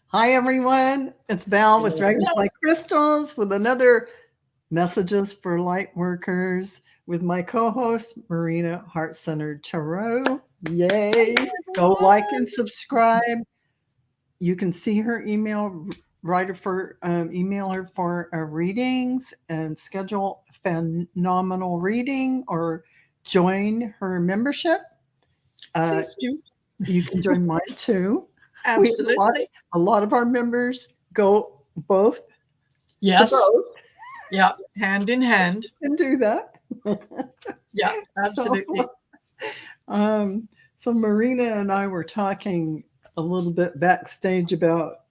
Hi, everyone. It's Val with Dragonfly Crystals with another Messages for Lightworkers with my co-host, Marina Heart-Centered Tarot. Yay. Go like and subscribe. You can see her email, email her for readings and schedule a phenomenal reading or join her membership. Please do. You can join mine too. Absolutely. A lot of our members go both Yes. to both. Yeah. Hand in hand. And do that. Yeah, absolutely. So Marina and I were talking a little bit backstage about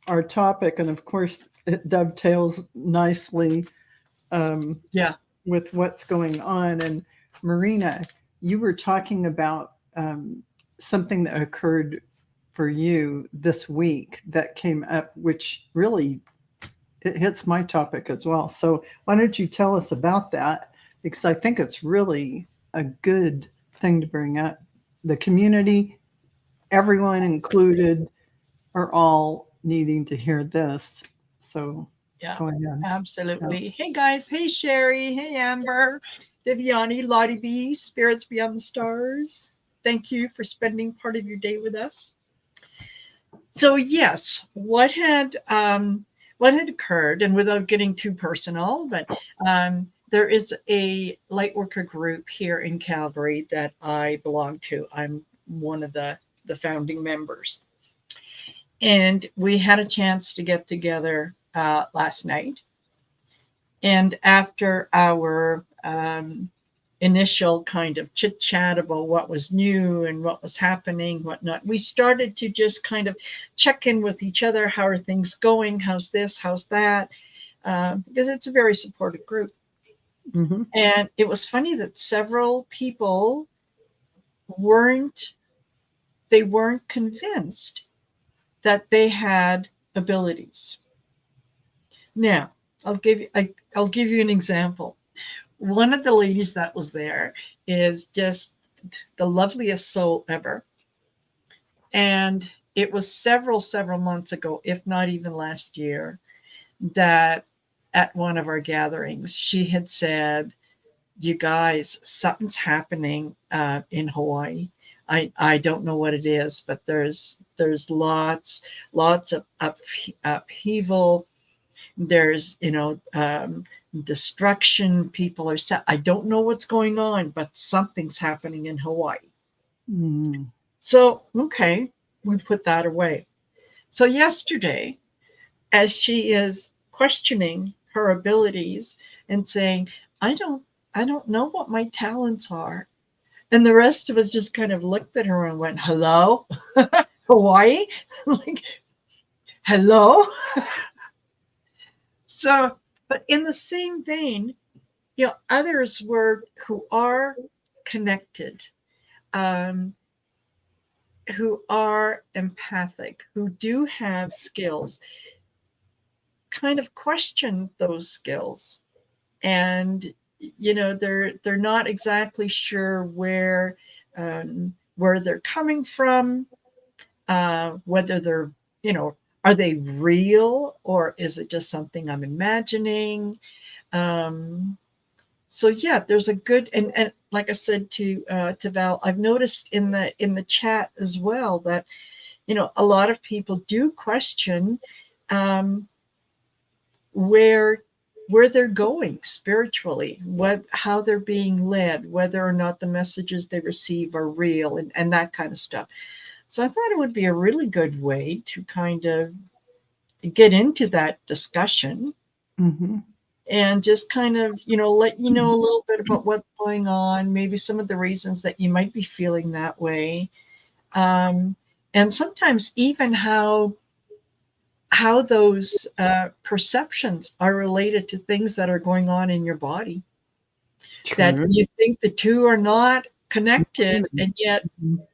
our topic, and of course it dovetails nicely with what's going on. And Marina, you were talking about something that occurred for you this week that came up, which really it hits my topic as well. So why don't you tell us about that? Because I think it's really a good thing to bring up. The community, everyone included, are all needing to hear this. So yeah, go ahead. absolutely. Yeah. Hey guys, hey Shari, hey Amber, Viviani, Lottie B, Spirits Beyond the Stars. Thank you for spending part of your day with us. So yes, what had occurred, and without getting too personal, but there is a Lightworker group here in Calgary that I belong to. I'm one of the founding members. And we had a chance to get together last night. And after our initial kind of chit chat about what was new and what was happening, whatnot, we started to just kind of check in with each other. How are things going? How's this? How's that? Because it's a very supportive group. Mm-hmm. And it was funny that several people weren't convinced that they had abilities. Now, I'll give you an example. One of the ladies that was there is just the loveliest soul ever. And it was several months ago, if not even last year, that at one of our gatherings, she had said, "You guys, something's happening in Hawaii. I don't know what it is, but there's lots of upheaval. There's destruction. People are set. I don't know what's going on, but something's happening in Hawaii." Mm. So okay, we put that away. So yesterday, as she is questioning her abilities and saying, I don't know what my talents are. And the rest of us just kind of looked at her and went, "Hello? Hawaii?" Like, hello? So, but in the same vein, others who are connected, who are empathic, who do have skills, kind of question those skills. And they're not exactly sure where they're coming from, whether they're are they real or is it just something I'm imagining. So yeah, there's a good and like I said to Val, I've noticed in the chat as well that a lot of people do question where they're going spiritually, how they're being led, whether or not the messages they receive are real, and that kind of stuff. So I thought it would be a really good way to kind of get into that discussion. Mm-hmm. And just kind of, let you know a little bit about what's going on, maybe some of the reasons that you might be feeling that way. And sometimes even how those perceptions are related to things that are going on in your body. True. That you think the two are not connected, and yet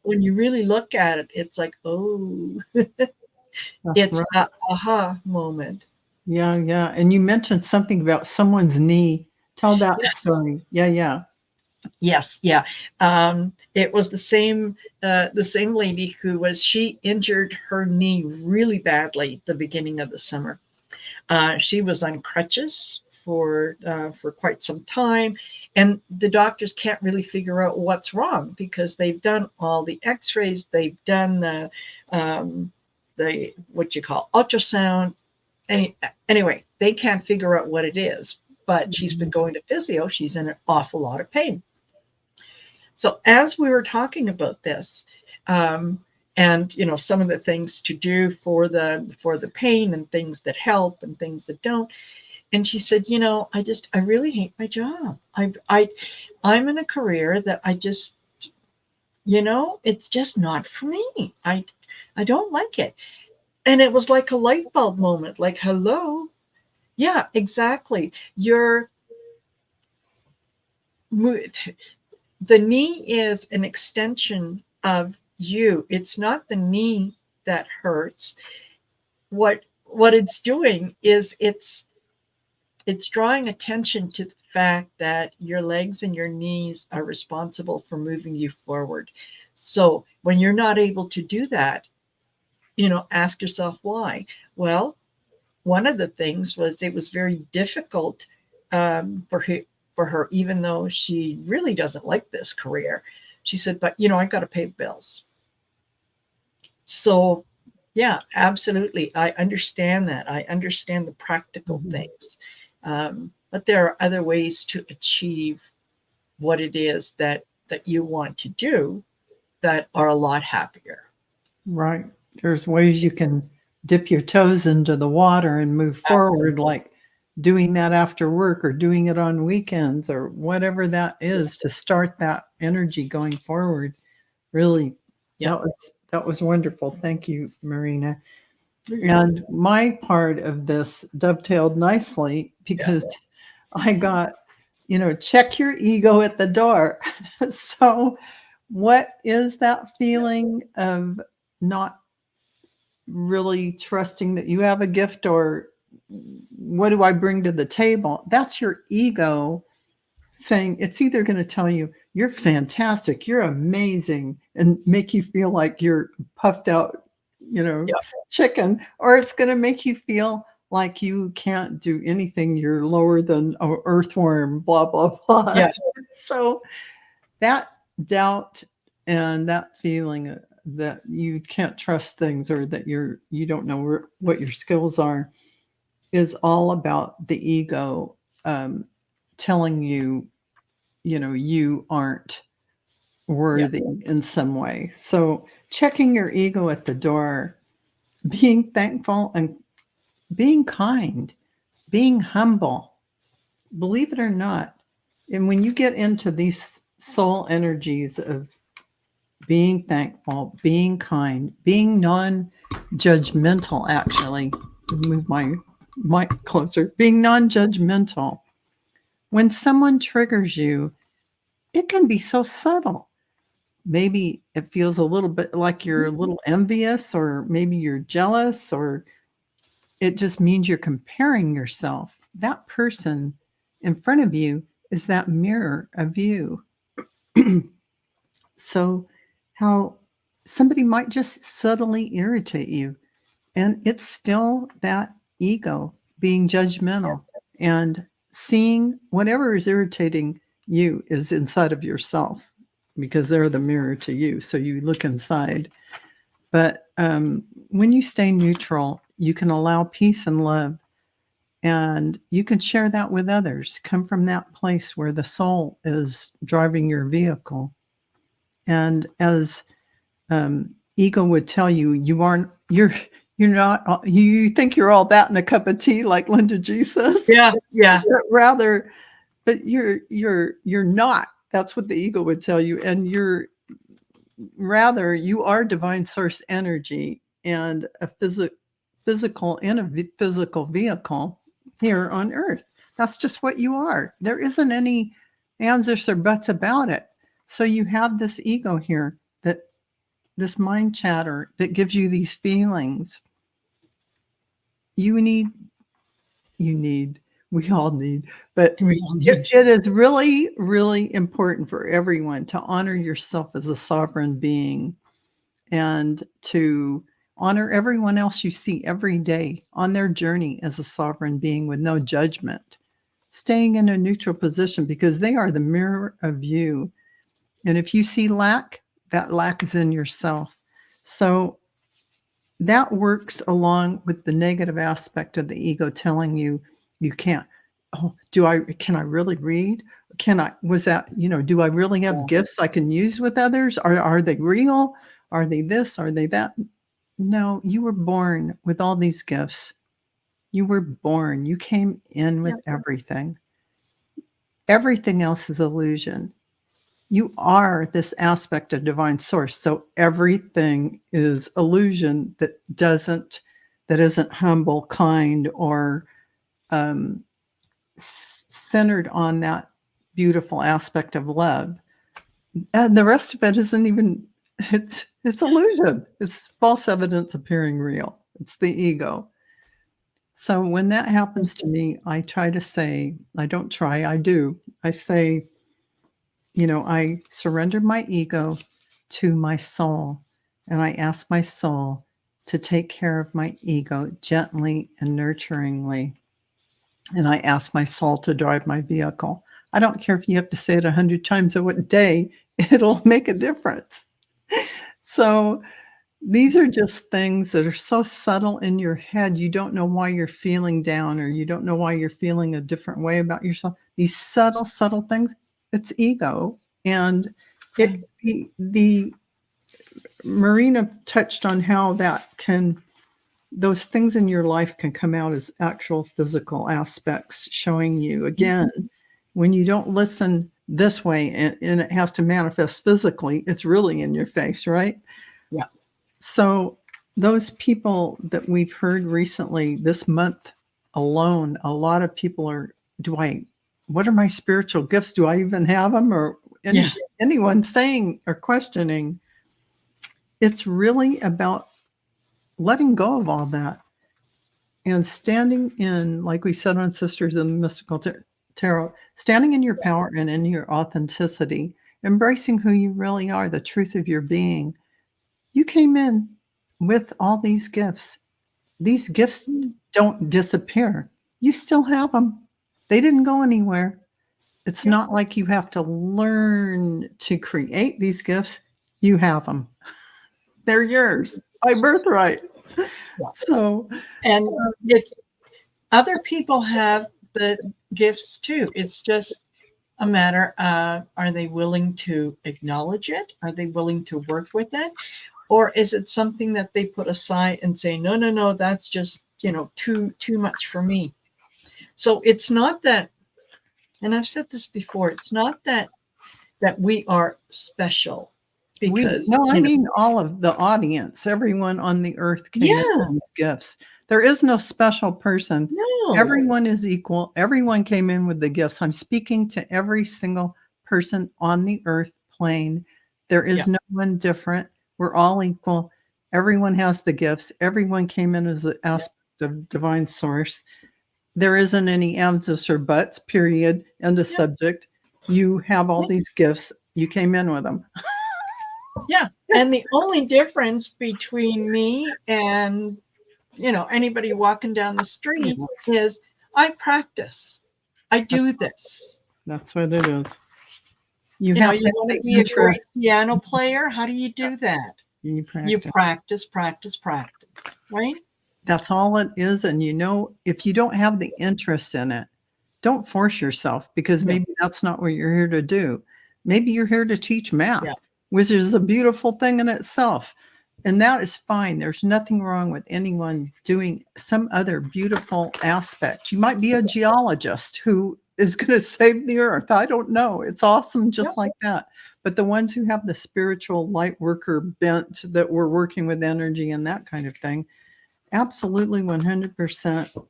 when you really look at it, it's like, oh, it's right. An aha moment. Yeah. And you mentioned something about someone's knee. Tell that story. Yeah. Yes, yeah. It was the same lady she injured her knee really badly at the beginning of the summer. She was on crutches for quite some time, and the doctors can't really figure out what's wrong because they've done all the X-rays, they've done the what you call ultrasound. Anyway, they can't figure out what it is. But she's been going to physio. She's in an awful lot of pain. So as we were talking about this, and some of the things to do for the pain and things that help and things that don't, and she said, I really hate my job. I'm in a career that I just, it's just not for me. I don't like it. And it was like a light bulb moment, like, hello. Yeah, exactly. The knee is an extension of you. It's not the knee that hurts. What it's doing is it's drawing attention to the fact that your legs and your knees are responsible for moving you forward. So when you're not able to do that, ask yourself why. Well, one of the things was it was very difficult for her, even though she really doesn't like this career. She said, but I got to pay the bills. So yeah, absolutely. I understand that. I understand the practical things. But there are other ways to achieve what it is that you want to do that are a lot happier. Right. There's ways you can dip your toes into the water and move forward, like doing that after work or doing it on weekends or whatever that is to start that energy going forward. Really, that was wonderful. Thank you, Marina. And my part of this dovetailed nicely because I got, check your ego at the door. So what is that feeling of not really trusting that you have a gift, or what do I bring to the table? That's your ego saying, it's either going to tell you you're fantastic, you're amazing, and make you feel like you're puffed out, chicken, or it's going to make you feel like you can't do anything, you're lower than an earthworm, blah, blah, blah. Yeah. So that doubt and that feeling that you can't trust things or that you don't know what your skills are is all about the ego telling you, you aren't worthy in some way. So checking your ego at the door, being thankful and being kind, being humble, believe it or not. And when you get into these soul energies of being thankful, being kind, being non-judgmental, actually, move my mic closer, being non-judgmental. When someone triggers you, it can be so subtle. Maybe it feels a little bit like you're a little envious, or maybe you're jealous, or it just means you're comparing yourself. That person in front of you is that mirror of you. So how somebody might just subtly irritate you, and it's still that ego being judgmental and seeing whatever is irritating you is inside of yourself, because they're the mirror to you. So you look inside. But when you stay neutral, you can allow peace and love, and you can share that with others. Come from that place where the soul is driving your vehicle. And as ego would tell you, you're not, you think you're all that in a cup of tea, like Linda G says. Yeah. But you're not. That's what the ego would tell you. And you are divine source energy and a physical in a physical vehicle here on earth. That's just what you are. There isn't any ands, ifs, or buts about it. So you have this ego here, this mind chatter that gives you these feelings. You need We all need, but We all need it is really, really important for everyone to honor yourself as a sovereign being and to honor everyone else you see every day on their journey as a sovereign being with no judgment, staying in a neutral position because they are the mirror of you. And if you see lack, that lack is in yourself. So that works along with the negative aspect of the ego telling you you can't. Oh, can I really read? Do I really have gifts I can use with others? Are they real? Are they this? Are they that? No, you were born with all these gifts. You were born. You came in with everything. Everything else is illusion. You are this aspect of divine source. So everything is illusion that isn't humble, kind, or centered on that beautiful aspect of love. And the rest of it isn't even, it's illusion. It's false evidence appearing real. It's the ego. So when that happens to me, I try to say, I don't try, I do. I say, I surrender my ego to my soul, and I ask my soul to take care of my ego gently and nurturingly. And I ask my soul to drive my vehicle. I don't care if you have to say it 100 times a day, it'll make a difference. So these are just things that are so subtle in your head. You don't know why you're feeling down, or you don't know why you're feeling a different way about yourself. These subtle things, it's ego. And the Marina touched on how those things in your life can come out as actual physical aspects, showing you again, when you don't listen this way and it has to manifest physically, it's really in your face, right? Yeah. So those people that we've heard recently this month alone, a lot of people are, what are my spiritual gifts? Do I even have them? Or anyone saying or questioning, it's really about letting go of all that and standing in, like we said on Sisters in the Mystical Tarot, standing in your power and in your authenticity, embracing who you really are, the truth of your being. You came in with all these gifts. These gifts don't disappear. You still have them. They didn't go anywhere. It's not like you have to learn to create these gifts. You have them. They're yours by birthright. So, and it's other people have the gifts too. It's just a matter of, are they willing to acknowledge it? Are they willing to work with it? Or is it something that they put aside and say, no, that's just, too much for me. So it's not that, and I've said this before, it's not that we are special. Because I mean all of the audience, everyone on the earth came in with these gifts. There is no special person. No. Everyone is equal. Everyone came in with the gifts. I'm speaking to every single person on the earth plane. There is no one different. We're all equal. Everyone has the gifts. Everyone came in as an aspect of divine source. There isn't any ands or buts, period. End of subject. You have all these gifts. You came in with them. Yeah. And the only difference between me and, anybody walking down the street is I practice. I do this. That's what it is. You want to be a great piano player. How do you do that? You practice, right? That's all it is. And if you don't have the interest in it, don't force yourself, because maybe that's not what you're here to do. Maybe you're here to teach math, which is a beautiful thing in itself. And that is fine. There's nothing wrong with anyone doing some other beautiful aspect. You might be a geologist who is going to save the earth. I don't know. It's awesome just like that. But the ones who have the spiritual light worker bent, that we're working with energy and that kind of thing, absolutely 100%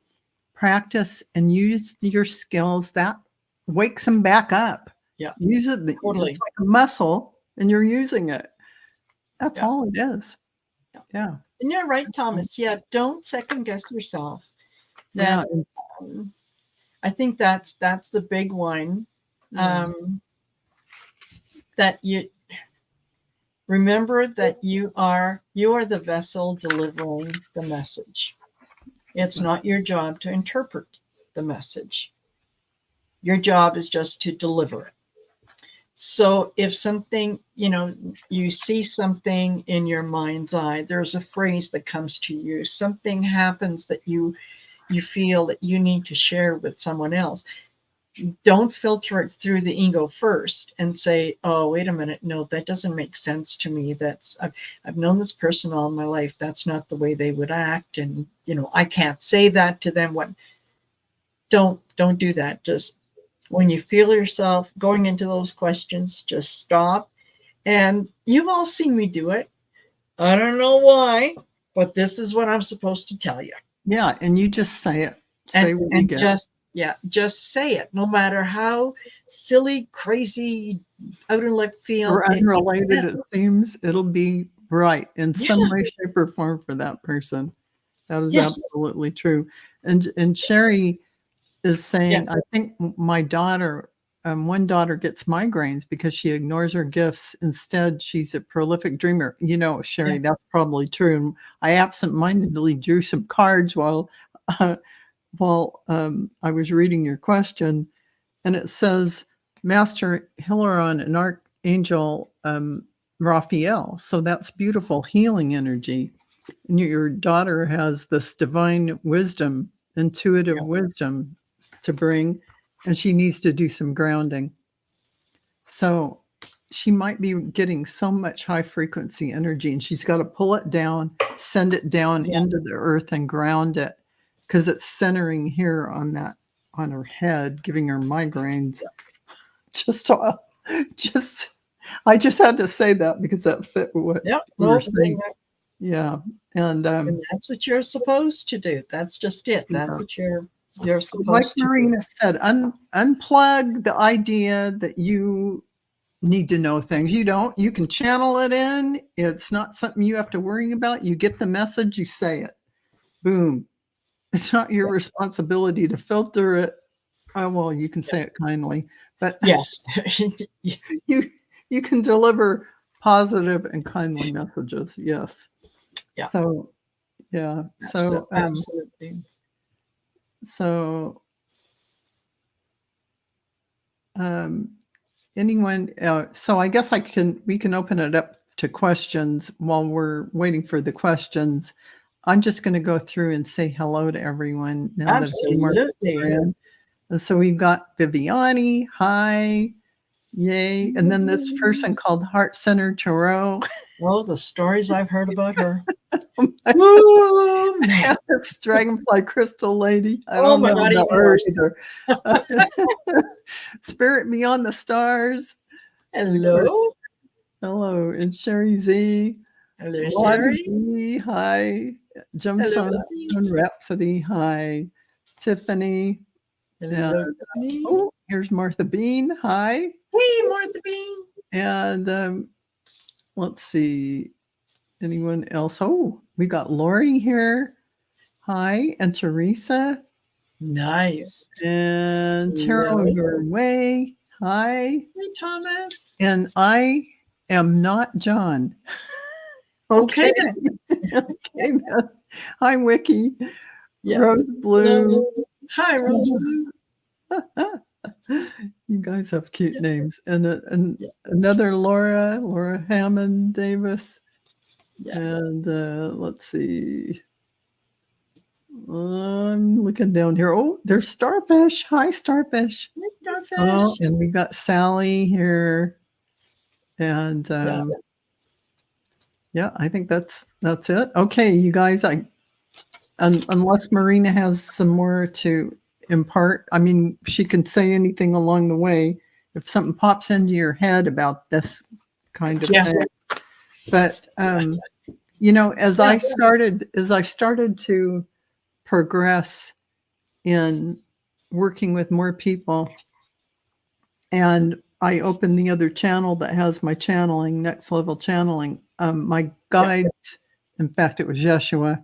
practice and use your skills. That wakes them back up. Yeah. Use it. Totally. It's like a muscle and you're using it. That's all it is. Yeah. And you're right, Thomas. Yeah. Don't second guess yourself. I think that's the big one. Yeah. That you remember that you are the vessel delivering the message. It's not your job to interpret the message. Your job is just to deliver it. So if something, you see something in your mind's eye, there's a phrase that comes to you, something happens that you feel that you need to share with someone else. Don't filter it through the ego first and say, oh, wait a minute, no, that doesn't make sense to me. I've known this person all my life. That's not the way they would act. And, I can't say that to them. Don't do that. Just when you feel yourself going into those questions, just stop. And you've all seen me do it. I don't know why, but this is what I'm supposed to tell you. Yeah. And you just say it. Say what you get. Just say it. No matter how silly, crazy, out in left field or unrelated it seems, it'll be right in some way, shape, or form for that person. That is absolutely true. And Shari is saying, I think my daughter, one daughter gets migraines because she ignores her gifts. Instead, she's a prolific dreamer. Shari, that's probably true. And I absentmindedly drew some cards while I was reading your question, and it says Master Hilarion and Archangel Raphael. So that's beautiful healing energy. And your daughter has this divine wisdom, intuitive wisdom to bring, and she needs to do some grounding. So she might be getting so much high frequency energy, and she's got to pull it down, send it down into the earth and ground it, because it's centering here on her head, giving her migraines. I just had to say that because that fit what you were saying. Yeah. And that's what you're supposed to do. That's just it. That's what you're supposed to do. Like Marina said, unplug the idea that you need to know things. You don't. You can channel it in. It's not something you have to worry about. You get the message, you say it. Boom. It's not your responsibility to filter it. Oh, well, you can say it kindly, but yes, you can deliver positive and kindly messages. Yes. Yeah. So, yeah. So, absolutely. So, anyone? So I guess we can open it up to questions while we're waiting for the questions. I'm just going to go through and say hello to everyone now. Absolutely. And so we've got Viviani. Hi. Yay. And then this person called Heart Center Tarot. Oh, the stories I've heard about her. This dragonfly crystal lady. I don't know about her either. Spirit Beyond the Stars. Hello. Hello. And Shari Z. Hello, Shari. Hi. Gemstone Rhapsody. Hi. Tiffany. Hello. Oh, here's Martha Bean. Hi. Hey, Martha Bean. And let's see. Anyone else? Oh, we got Lori here. Hi. And Teresa. Nice. And Tara your way. Hi. Hey, Thomas. And I am not John. Okay. Okay. Then. Hi, Wiki. Yeah. Rose Blue. Hi, Rose Blue. You guys have cute names. And another Laura Hammond Davis. Yeah. And let's see. I'm looking down here. Oh, there's Starfish. Hi, Starfish. Hi, Starfish. Oh, and we got Sally here. And yeah, I think that's it. Okay, you guys. Unless Marina has some more to impart. I mean, she can say anything along the way if something pops into your head about this kind of thing. But as I started to progress in working with more people, and I opened the other channel that has my channeling, next level channeling. My guides, in fact, it was Yeshua,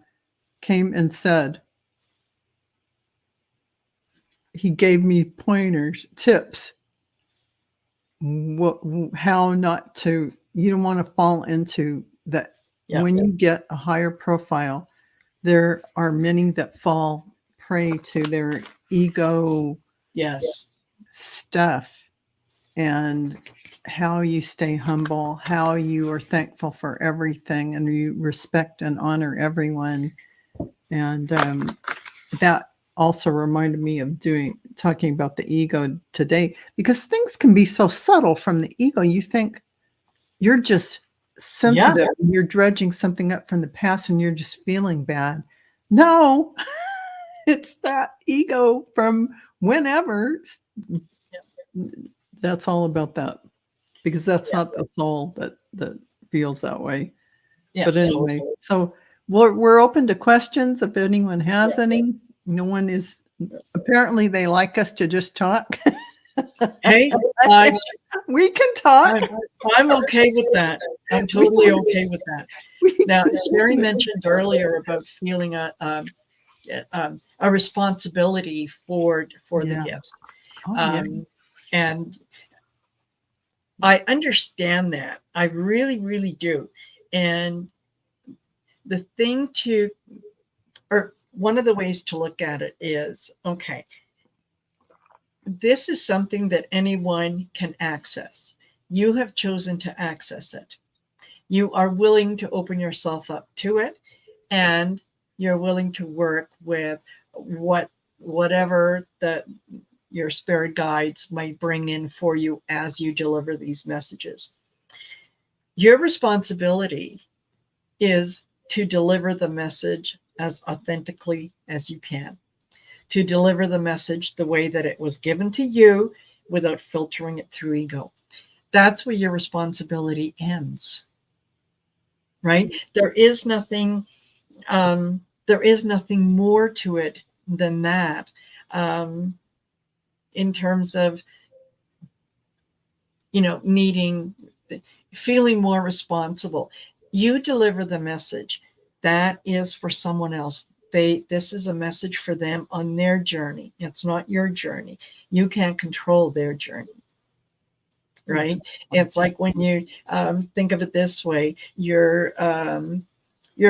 came and said, he gave me pointers, tips, how not to, you don't want to fall into that. Yeah. When you get a higher profile, there are many that fall prey to their ego Yes. stuff, and how you stay humble, how you are thankful for everything, and you respect and honor everyone. And that also reminded me of talking about the ego today, because things can be so subtle from the ego. You think you're just sensitive, and you're dredging something up from the past, and you're just feeling bad. No, it's that ego from whenever. That's all about that, because that's not the soul that feels that way. Yeah. But anyway, so we're open to questions if anyone has any. No one is, apparently they like us to just talk. Hey, we can talk. I'm okay with that. I'm totally okay with that. Now, Shari mentioned earlier about feeling a responsibility for the gifts. And I understand that. I really, really do. And the thing or one of the ways to look at it is, okay, this is something that anyone can access. You have chosen to access it. You are willing to open yourself up to it, and you're willing to work with whatever your spirit guides might bring in for you as you deliver these messages. Your responsibility is to deliver the message as authentically as you can, to deliver the message the way that it was given to you without filtering it through ego. That's where your responsibility ends, right? There is nothing more to it than that, in terms of, feeling more responsible. You deliver the message. That is for someone else. This is a message for them on their journey. It's not your journey. You can't control their journey, right? It's like when you think of it this way: you're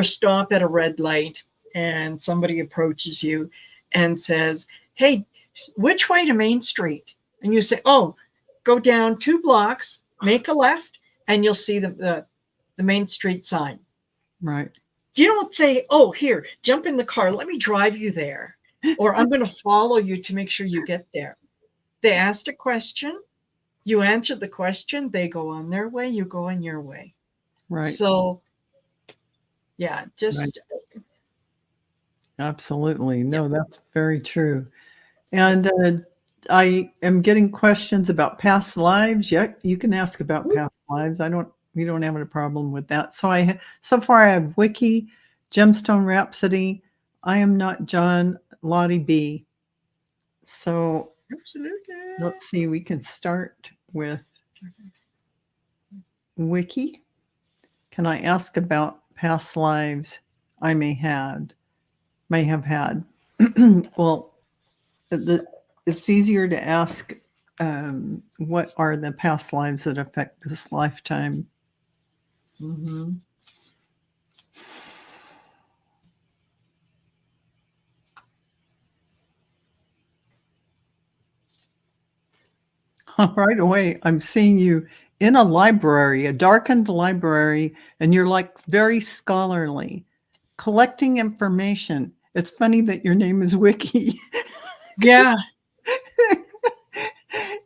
stopped at a red light, and somebody approaches you and says, "Hey, which way to Main Street?" And you say, "Oh, go down 2 blocks, make a left, and you'll see the Main Street sign." Right. You don't say, "Oh, here, jump in the car, let me drive you there," or "I'm going to follow you to make sure you get there." They asked a question, you answered the question, they go on their way, you go on your way. Right. So, yeah, just. Right. Absolutely. No, that's very true. And I am getting questions about past lives. Yeah, you can ask about past lives. We don't have a problem with that. So far I have Wiki, Gemstone Rhapsody, I Am Not John, Lottie B. So Absolutely. Let's see, we can start with Wiki. Can I ask about past lives I may have had? Well, it's easier to ask, what are the past lives that affect this lifetime? Mm-hmm. Right away, I'm seeing you in a library, a darkened library, and you're like very scholarly, collecting information. It's funny that your name is Wiki. Yeah.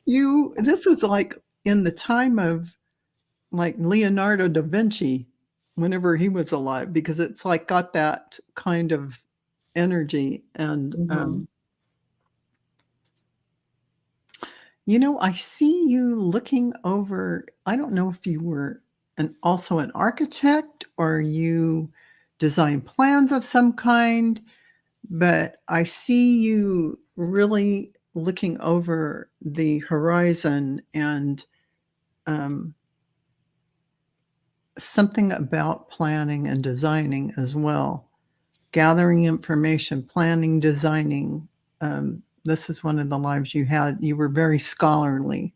This was like in the time of like Leonardo da Vinci, whenever he was alive, because it's like got that kind of energy. And Mm-hmm. I see you looking over. I don't know if you were also an architect or you design plans of some kind, but I see you really looking over the horizon, and something about planning and designing as well. Gathering information, planning, designing. this is one of the lives you had. You were very scholarly.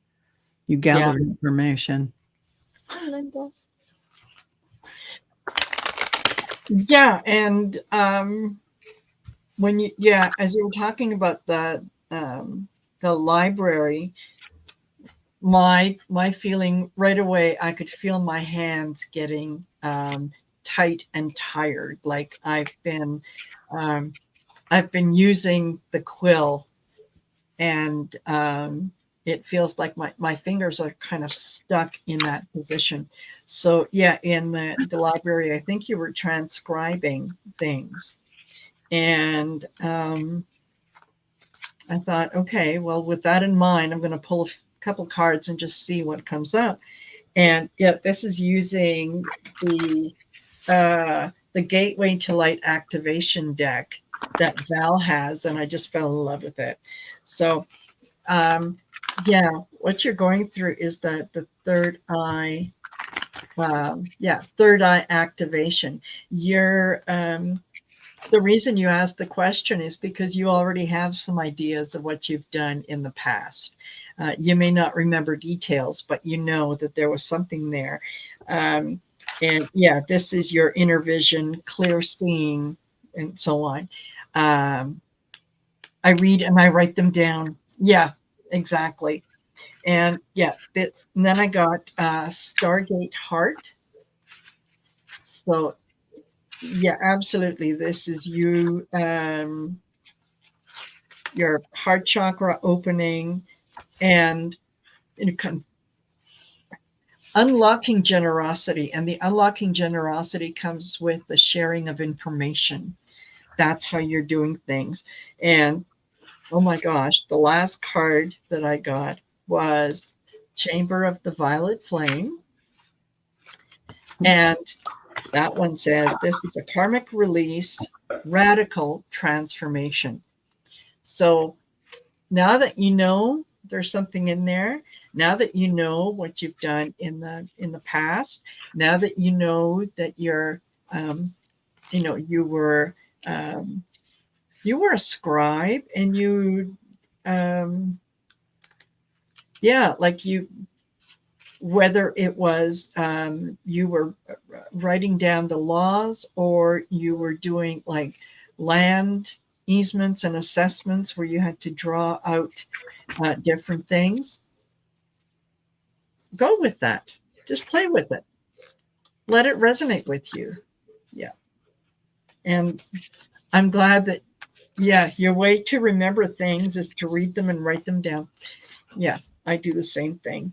You gathered information. Hi, Linda. Yeah, and when you as you were talking about the library, my feeling right away, I could feel my hands getting tight and tired. Like I've been using the quill, and it feels like my fingers are kind of stuck in that position. So yeah, in the library, I think you were transcribing things, and I thought, okay, well, with that in mind, I'm going to pull a couple cards and just see what comes up. And yeah, this is using the Gateway to Light activation deck that Val has, and I just fell in love with it. So yeah, what you're going through is the third eye. Third eye activation. You're the reason you asked the question is because you already have some ideas of what you've done in the past. You may not remember details, but you know that there was something there. And yeah, this is your inner vision, clear seeing, and so on. I read and I write them down. Yeah, exactly. And yeah, and then I got Stargate Heart. So yeah, absolutely. This is you, your heart chakra opening, and unlocking generosity. And the unlocking generosity comes with the sharing of information. That's how you're doing things. And oh my gosh, the last card that I got was Chamber of the Violet Flame. And that one says, this is a karmic release, radical transformation. So now that you know there's something in there, now that you know what you've done in the past, now that you know that you're, you were a scribe, and you, like you, whether it was you were writing down the laws, or you were doing like land easements and assessments where you had to draw out different things. Go with that. Just play with it. Let it resonate with you. Yeah. And I'm glad that, your way to remember things is to read them and write them down. Yeah, I do the same thing.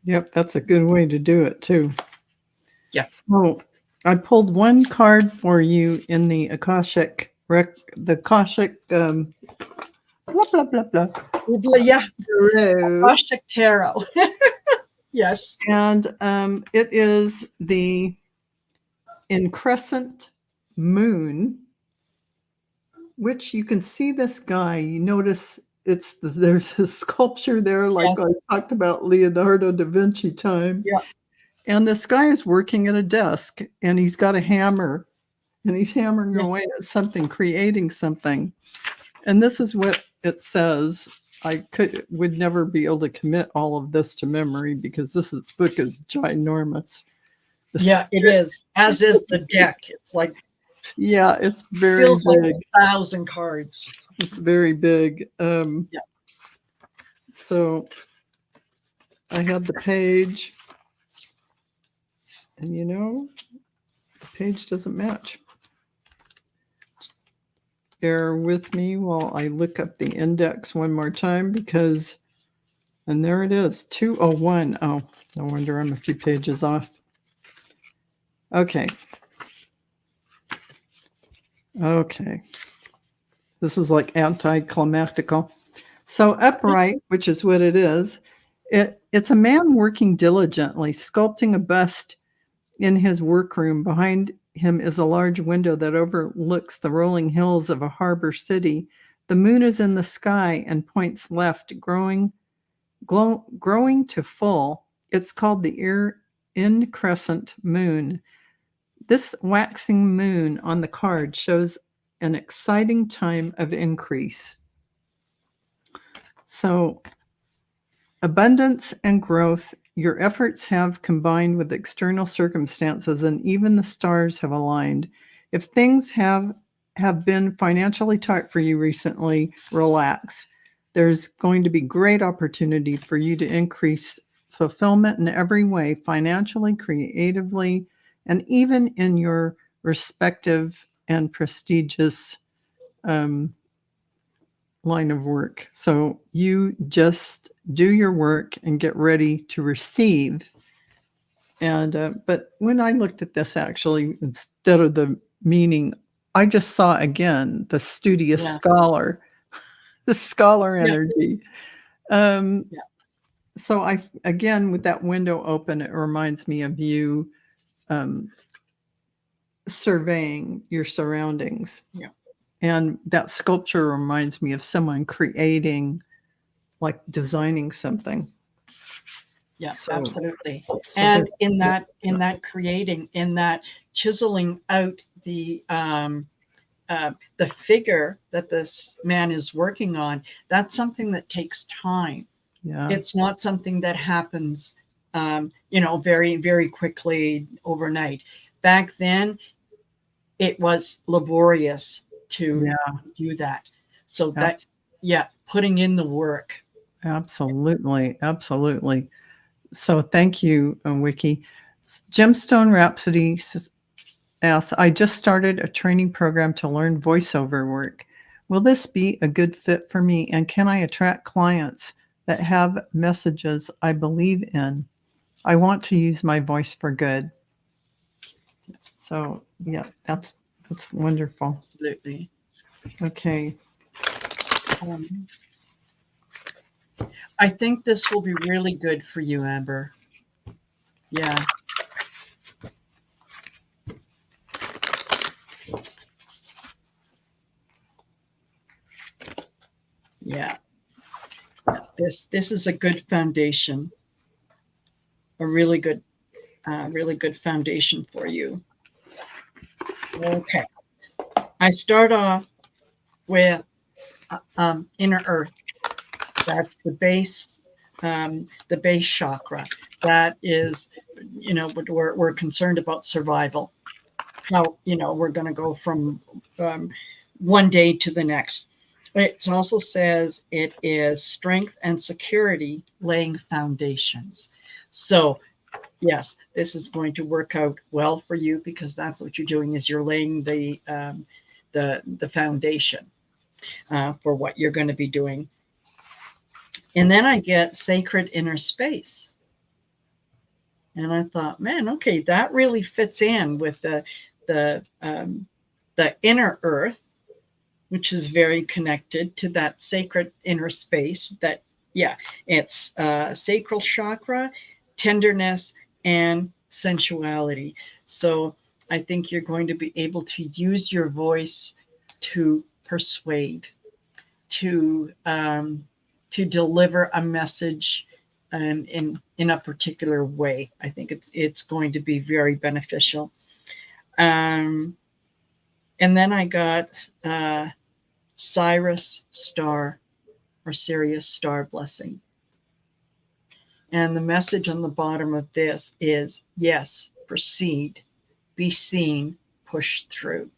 Yep, that's a good way to do it too. Yeah. So I pulled one card for you in the Akashic, blah blah blah blah. Yeah. Akashic Tarot. Yes. And it is the increscent moon, which you can see this guy. You notice there's a sculpture there, like I talked about Leonardo da Vinci time. Yeah. And this guy is working at a desk, and he's got a hammer, and he's hammering away at something, creating something. And this is what it says. I would never be able to commit all of this to memory because this book is ginormous. Yeah, it is. As is the deck. It's like, yeah, it's very feels big. Like 1,000 cards. It's very big. So I had the page, and the page doesn't match. Bear with me while I look up the index one more time, and there it is, 201. Oh, no wonder I'm a few pages off. Okay. This is like anticlimactical. So upright, which is what it is, it's a man working diligently, sculpting a bust in his workroom. Behind him is a large window that overlooks the rolling hills of a harbor city. The moon is in the sky and points left, growing to full. It's called the increscent moon. This waxing moon on the card shows an exciting time of increase. So abundance and growth, your efforts have combined with external circumstances, and even the stars have aligned. If things have been financially tight for you recently, relax. There's going to be great opportunity for you to increase fulfillment in every way, financially, creatively, and even in your respective and prestigious line of work. So you just do your work and get ready to receive. And but when I looked at this, actually, instead of the meaning, I just saw again the studious Yeah. scholar, the scholar Yeah. energy. Yeah. So again, with that window open, it reminds me of you surveying your surroundings. Yeah. And that sculpture reminds me of someone creating, like designing something. Yeah, So, absolutely. so And there's- in that creating, in that chiseling out the figure that this man is working on, that's something that takes time. yeah, It's not something that happens, very, very quickly overnight. Back then, it was laborious to yeah, do that. So that, abs- putting in the work. absolutely, absolutely. So thank you, Wiki. Gemstone Rhapsody asks, I just started a training program to learn voiceover work. Will this be a good fit for me? And can I attract clients that have messages I believe in? I want to use my voice for good. So yeah, that's wonderful. Absolutely. Okay. I think this will be really good for you, Amber. Yeah. Yeah. This is a good foundation. A really good foundation for you. Okay. I start off with inner earth. That's the base chakra. That is, we're concerned about survival. How, we're going to go from one day to the next. It also says it is strength and security laying foundations. So yes, this is going to work out well for you, because that's what you're doing, is you're laying the foundation for what you're going to be doing. And then I get sacred inner space. And I thought, man, okay, that really fits in with the inner earth, which is very connected to that sacred inner space. That, it's sacral chakra, tenderness, and sensuality. So I think you're going to be able to use your voice to persuade, to deliver a message in a particular way. I think it's going to be very beneficial. And then I got Sirius star, or Sirius star blessing. And the message on the bottom of this is, yes, proceed, be seen, push through.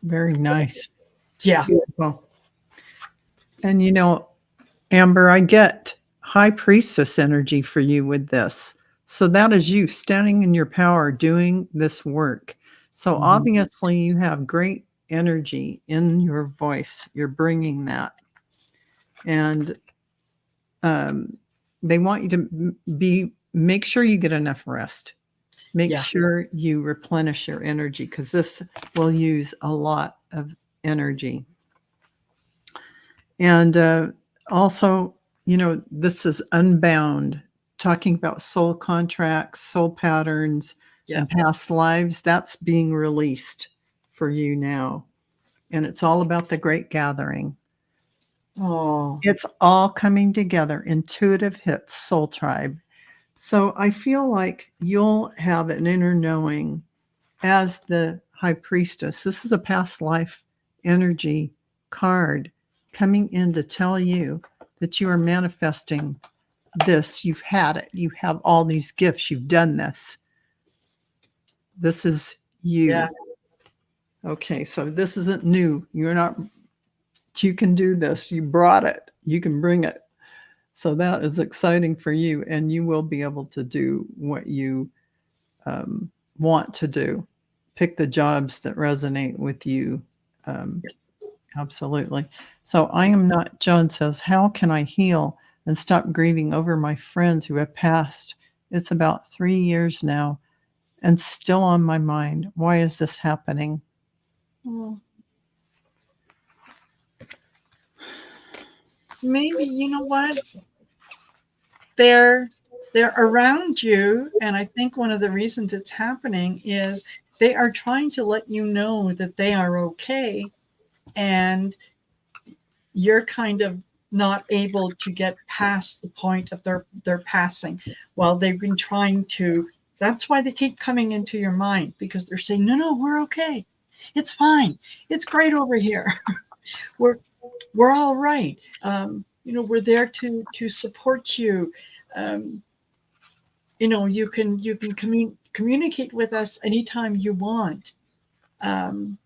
Very nice. Yeah. Beautiful. And Amber, I get high priestess energy for you with this. So that is you standing in your power doing this work. So obviously you have great energy in your voice. You're bringing that. And they want you to make sure you get enough rest. Make sure you replenish your energy, because this will use a lot of energy. And also, this is unbound, talking about soul contracts, soul patterns, and past lives. That's being released for you now. And it's all about the great gathering. Oh, It's all coming together. Intuitive hits, soul tribe. So I feel like you'll have an inner knowing as the high priestess. This is a past life energy card. coming in to tell you that you are manifesting this. You've had it. You have all these gifts. You've done this. This is you. Yeah. Okay, so this isn't new. You can do this. You brought it. You can bring it. So that is exciting for you, and you will be able to do what you want to do. Pick the jobs that resonate with you. Absolutely. So I am not, John says, how can I heal and stop grieving over my friends who have passed? It's about 3 years now and still on my mind. Why is this happening? Well, maybe, you know what? They're around you, and I think one of the reasons it's happening is they are trying to let you know that they are okay, and you're kind of not able to get past the point of their passing while they've been trying to. That's why they keep coming into your mind, because they're saying, no, we're okay. It's fine. It's great over here. we're all right. We're there to support you. You can communicate with us anytime you want. But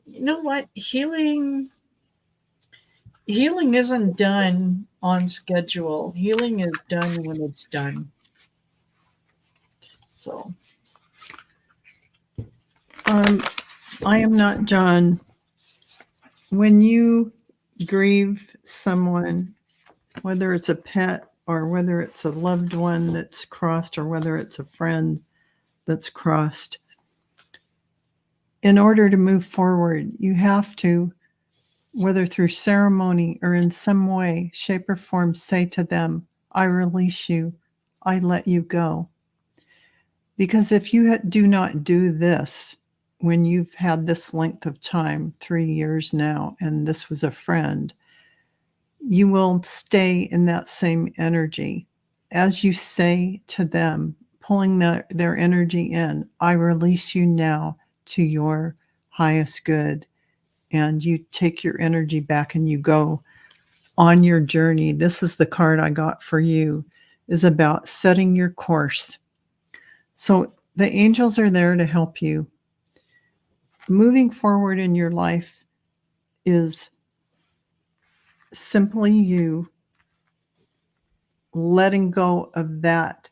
you know what? Healing isn't done on schedule. Healing is done when it's done. So I am not John. When you grieve someone, whether it's a pet or whether it's a loved one that's crossed or whether it's a friend that's crossed, in order to move forward, you have to, whether through ceremony or in some way, shape or form, say to them, I release you, I let you go. Because if you do not do this, when you've had this length of time, 3 years now, and this was a friend, you will stay in that same energy. As you say to them, pulling their energy in, I release you now to your highest good. And you take your energy back and you go on your journey. This is the card I got for you, is about setting your course. So the angels are there to help you. Moving forward in your life is simply you letting go of that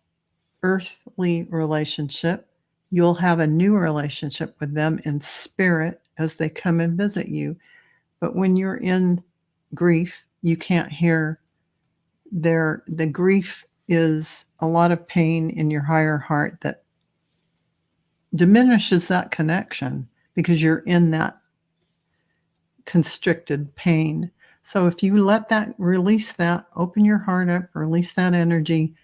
earthly relationship. You'll have a new relationship with them in spirit as they come and visit you. But when you're in grief, you can't hear the grief is a lot of pain in your higher heart that diminishes that connection because you're in that constricted pain. So if you let that, release that, open your heart up, release that energy,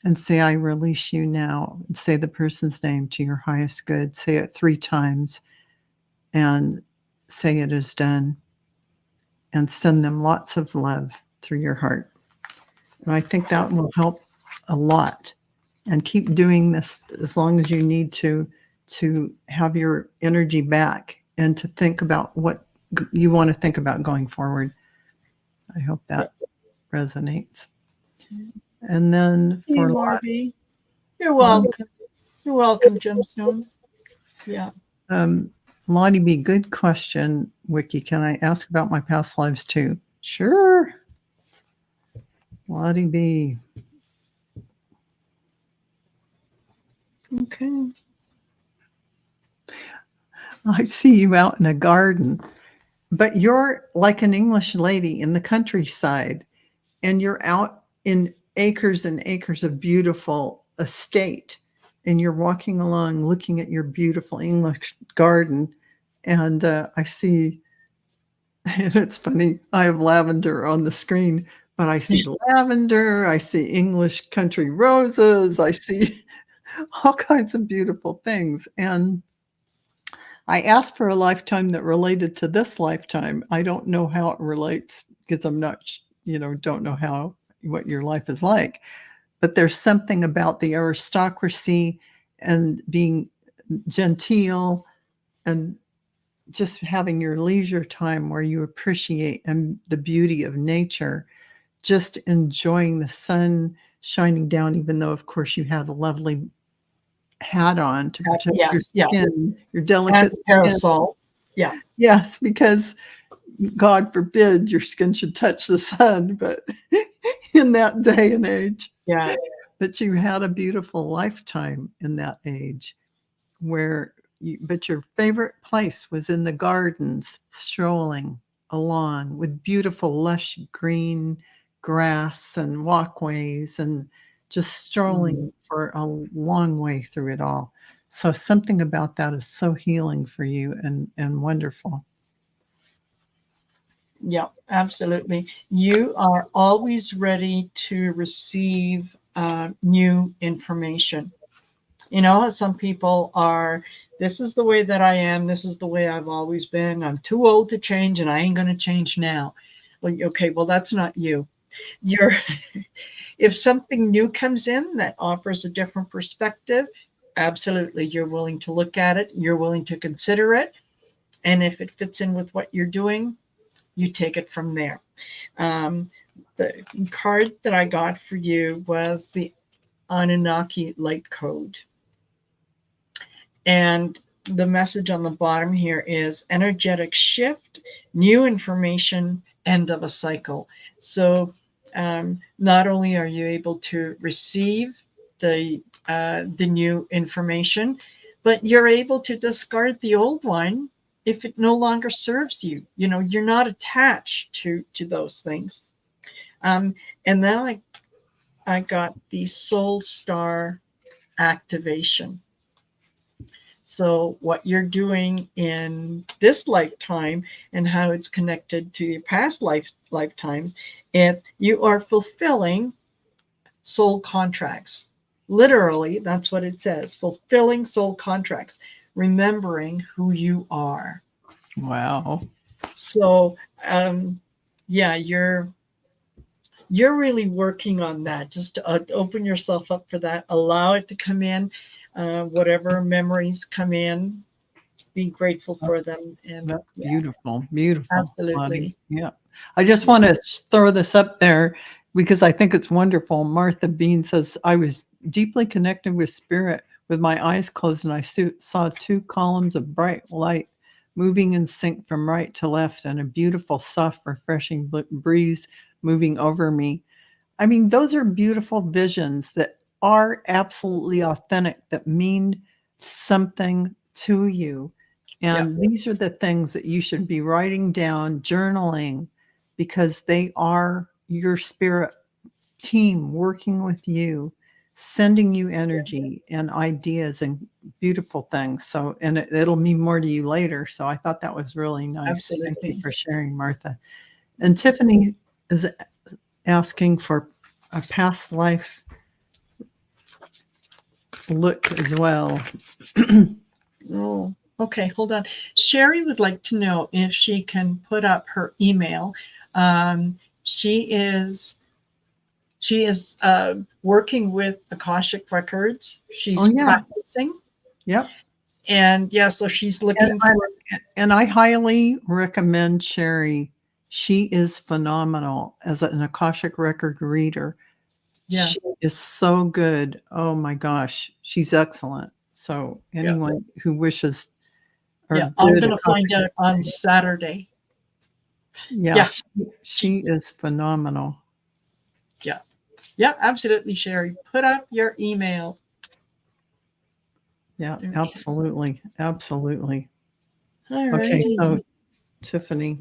and say, I release you now. And say the person's name to your highest good. Say it 3 times and say it is done. And send them lots of love through your heart. And I think that will help a lot. And keep doing this as long as you need to have your energy back and to think about what you want to think about going forward. I hope that resonates. And then for Marby, you're welcome. You're welcome, Gemstone. Yeah. Lottie B, good question, Wiki. Can I ask about my past lives too? Sure. Lottie B. Okay. I see you out in a garden, but you're like an English lady in the countryside, and you're out in acres and acres of beautiful estate, and you're walking along looking at your beautiful English garden, and I see, and it's funny, I have lavender on the screen, but I see lavender, I see English country roses, I see all kinds of beautiful things. And I asked for a lifetime that related to this lifetime. I don't know how it relates because I'm not, don't know what your life is like. But there's something about the aristocracy and being genteel and just having your leisure time where you appreciate the beauty of nature, just enjoying the sun shining down, even though, of course, you had a lovely hat on to protect your Yes, yeah. skin, your And delicate skin. parasol. Yeah. Yes, because God forbid your skin should touch the sun, but in that day and age. Yeah. But you had a beautiful lifetime in that age but your favorite place was in the gardens, strolling along with beautiful, lush green grass and walkways and just strolling for a long way through it all. So something about that is so healing for you and wonderful. Yeah, absolutely. You are always ready to receive new information. You know, some people are, this is the way that I am. This is the way I've always been. I'm too old to change and I ain't going to change now. Well, okay, well, that's not you. You're, if something new comes in that offers a different perspective, absolutely, you're willing to look at it. You're willing to consider it. And if it fits in with what you're doing, you take it from there. The card that I got for you was the Anunnaki Light Code. And the message on the bottom here is energetic shift, new information, end of a cycle. So not only are you able to receive the new information, but you're able to discard the old one if it no longer serves you. You know, you're not attached to those things. And then I got the Soul Star activation. So what you're doing in this lifetime and how it's connected to your past lifetimes, and you are fulfilling soul contracts. Literally, that's what it says, fulfilling soul contracts, remembering who you are. Wow. So yeah, you're really working on that, just to open yourself up for that, allow it to come in, whatever memories come in, be grateful for them. And That's yeah, beautiful, beautiful. absolutely. Lottie. Yeah. I just want to throw this up there because I think it's wonderful. Martha Bean says, I was deeply connected with spirit with my eyes closed, and I saw two columns of bright light moving in sync from right to left, and a beautiful, soft, refreshing breeze moving over me. I mean, those are beautiful visions that are absolutely authentic, that mean something to you. And these are the things that you should be writing down, journaling, because they are your spirit team working with you, sending you energy and ideas and beautiful things. So, and it'll mean more to you later. So I thought that was really nice. Absolutely. Thank you for sharing, Martha. And Tiffany is asking for a past life look as well. Oh, okay, hold on. Shari would like to know if she can put up her email. She is working with Akashic Records. She's practicing. Yep. And yeah, so she's looking for. And I highly recommend Shari. She is phenomenal as an Akashic record reader. Yeah. She is so good. Oh my gosh, she's excellent. So anyone who wishes, I'm going to find out on Saturday. Yeah, she is phenomenal. Yeah, absolutely, Shari. Put up your email. Yeah, absolutely. Absolutely. All right. Okay, so Tiffany.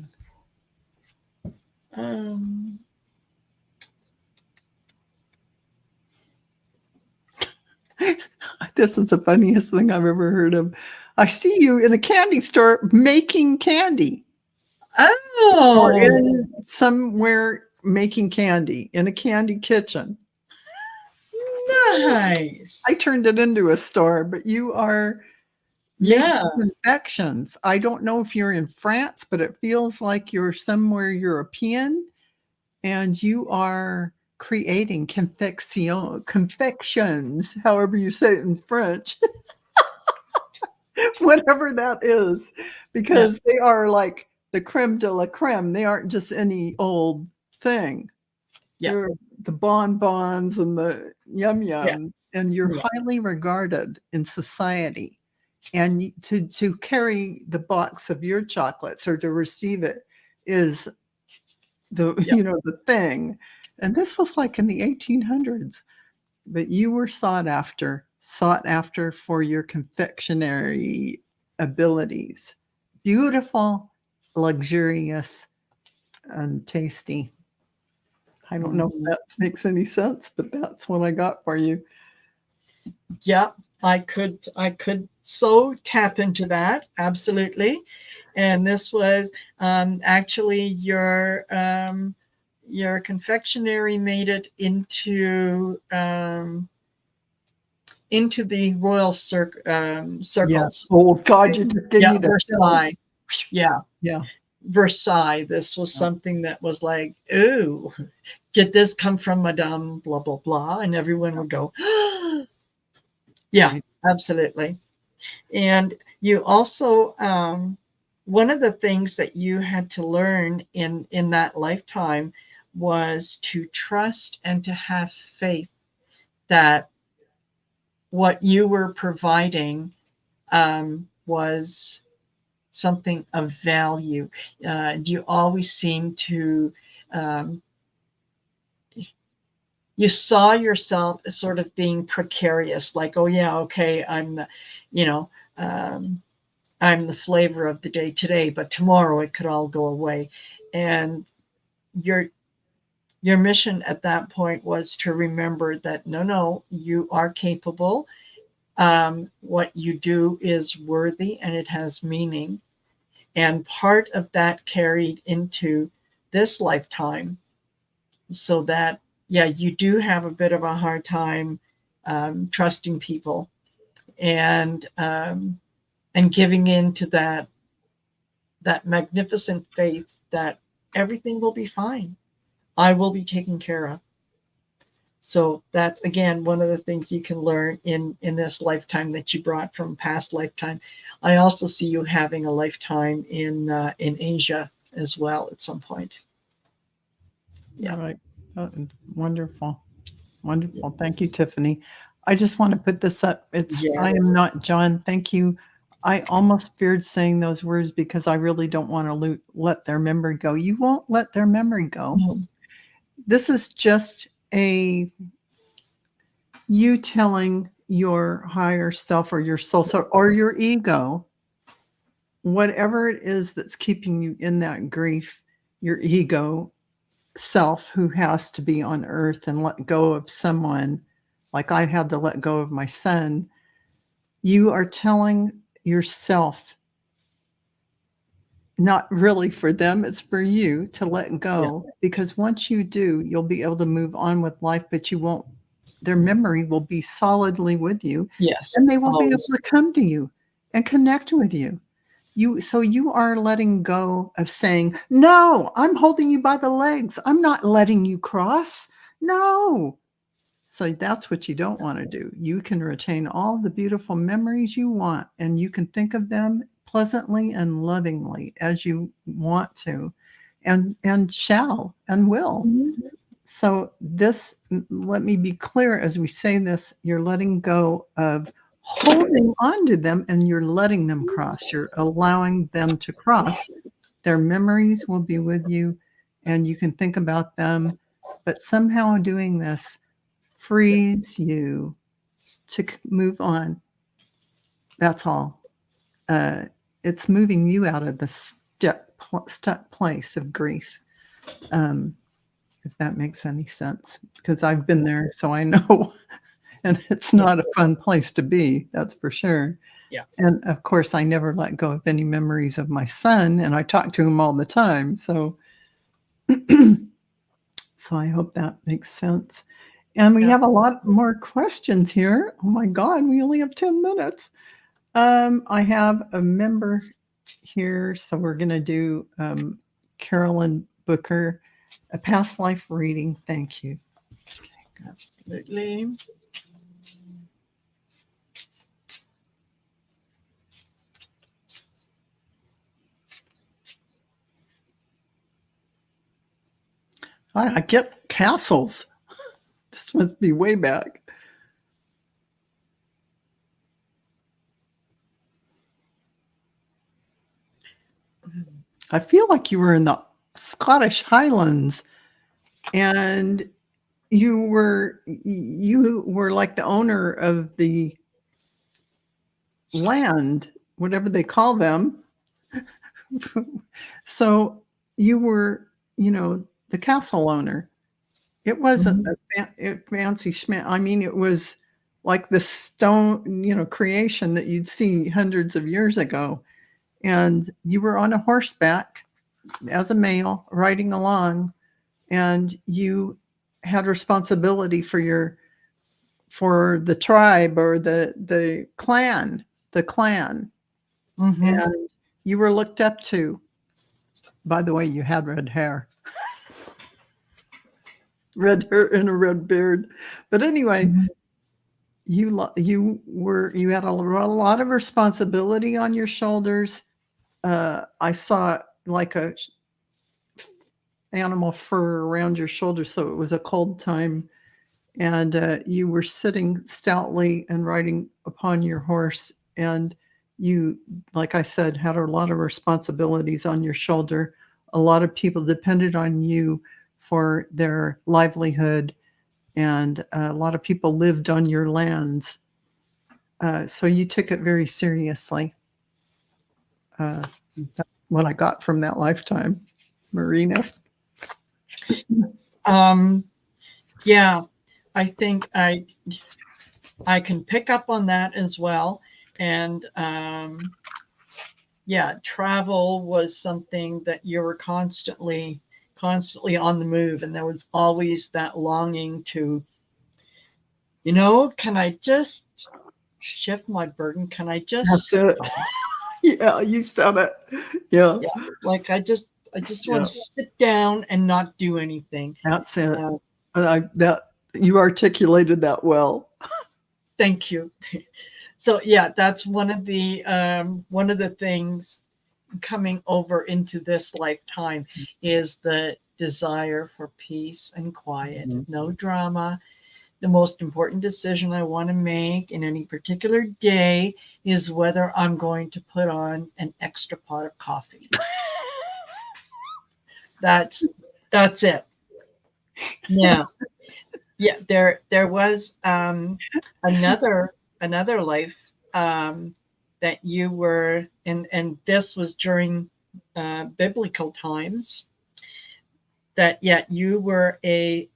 This is the funniest thing I've ever heard of. I see you in a candy store making candy. Oh. Or in somewhere making candy in a candy kitchen. Nice. I turned it into a store, but you are making confections. I don't know if you're in France, but it feels like you're somewhere European, and you are creating confections, however you say it in French. whatever that is, because they are like the creme de la creme. They aren't just any old thing. Yeah. They're the bonbons and the yum yums, and you're Yeah. highly regarded in society. And to carry the box of your chocolates or to receive it is the the thing. And this was like in the 1800s, but you were sought after for your confectionery abilities. Beautiful, luxurious, and tasty. I don't know if that makes any sense, but that's what I got for you. Yeah, I could so tap into that, absolutely. And this was actually your confectionery made it into the royal circles. Yeah. Oh God, you just gave me the Versailles. chills. Yeah. Yeah. Versailles. This was something that was like, ooh, did this come from Madame blah blah blah? And everyone would go, yeah, Right. absolutely. And you also one of the things that you had to learn in that lifetime was to trust and to have faith that what you were providing was something of value. You always seem to you saw yourself as sort of being precarious, like, oh yeah, okay, I'm the, I'm the flavor of the day today, but tomorrow it could all go away. And your mission at that point was to remember that no, you are capable. What you do is worthy and it has meaning. And part of that carried into this lifetime, so that, yeah, you do have a bit of a hard time trusting people and giving in to that magnificent faith that everything will be fine. I will be taken care of. So that's, again, one of the things you can learn in this lifetime that you brought from past lifetime. I also see you having a lifetime in Asia as well at some point. Yeah. All right. Oh, wonderful. Wonderful. Thank you, Tiffany. I just want to put this up. I am not John. Thank you. I almost feared saying those words because I really don't want to let their memory go. You won't let their memory go. Mm-hmm. This is just you telling your higher self or your soul or your ego, whatever it is that's keeping you in that grief, your ego self who has to be on earth and let go of someone, like I had to let go of my son. You are telling yourself, not really for them, it's for you to let go, because once you do, you'll be able to move on with life, but you won't, their memory will be solidly with you. Yes. And they will be able to come to you and connect with you. So you are letting go of saying, no, I'm holding you by the legs. I'm not letting you cross. No. So that's what you don't want to do. You can retain all the beautiful memories you want, and you can think of them pleasantly and lovingly as you want to, and shall and will. Mm-hmm. So this, let me be clear as we say this, you're letting go of holding on to them and you're letting them cross. You're allowing them to cross. Their memories will be with you and you can think about them, but somehow doing this frees you to move on. That's all. It's moving you out of the stuck place of grief. If that makes any sense, because I've been there, so I know. And it's not a fun place to be, that's for sure. Yeah. And of course, I never let go of any memories of my son, and I talk to him all the time. So, so I hope that makes sense. And we have a lot more questions here. Oh my God, we only have 10 minutes. I have a member here, so we're going to do Carolyn Booker, a past life reading. Thank you. Absolutely. I get castles. This must be way back. I feel like you were in the Scottish Highlands, and you were like the owner of the land, whatever they call them. So you were, the castle owner. It wasn't a fancy schman. I mean, it was like the stone, creation that you'd see hundreds of years ago. And you were on a horseback as a male riding along, and you had responsibility for the tribe or the clan, and you were looked up to. By the way, you had red hair and a red beard. But anyway, you had a lot of responsibility on your shoulders. I saw like a animal fur around your shoulders, so it was a cold time, and you were sitting stoutly and riding upon your horse, and you, like I said, had a lot of responsibilities on your shoulder. A lot of people depended on you for their livelihood, and a lot of people lived on your lands. So you took it very seriously. That's what I got from that lifetime, Marina. Yeah, I think I can pick up on that as well. And yeah, travel was something that you were constantly on the move, and there was always that longing to, can I just shift my burden? Can I just That's it. Yeah, you said it. Yeah. Like I just want to sit down and not do anything. That's it. That you articulated that well. Thank you. So yeah, that's one of the things coming over into this lifetime is the desire for peace and quiet, no drama. The most important decision I want to make in any particular day is whether I'm going to put on an extra pot of coffee. That's it. Yeah. Yeah. There was another life that you were in, and this was during biblical times. That you were a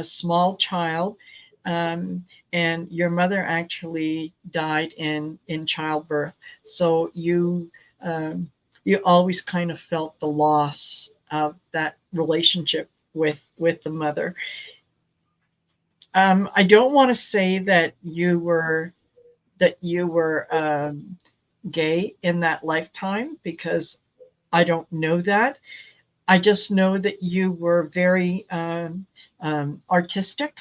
small child, and your mother actually died in childbirth. So you always kind of felt the loss of that relationship with the mother. I don't want to say that you were gay in that lifetime, because I don't know that. I just know that you were very artistic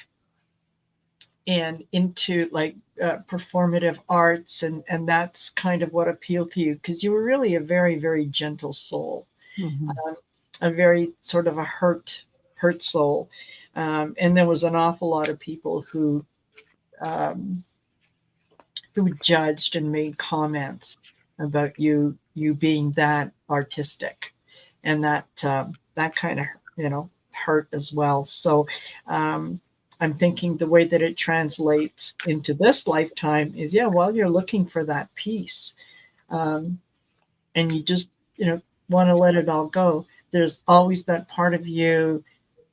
and into like performative arts, and that's kind of what appealed to you, because you were really a very, very gentle soul, a very sort of a hurt soul, and there was an awful lot of people who judged and made comments about you being that artistic, and that kind of hurt as well. So I'm thinking the way that it translates into this lifetime is, while you're looking for that peace, and you just want to let it all go, there's always that part of you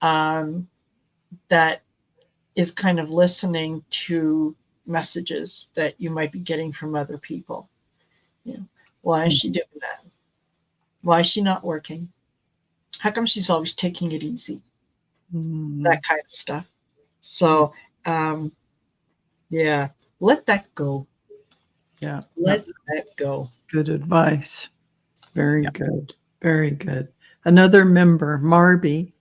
that is kind of listening to messages that you might be getting from other people. Why is she doing that? Why is she not working? How come she's always taking it easy? That kind of stuff. So, let that go. Yeah. Let that go. Good advice. Very good. Very good. Another member, Marby.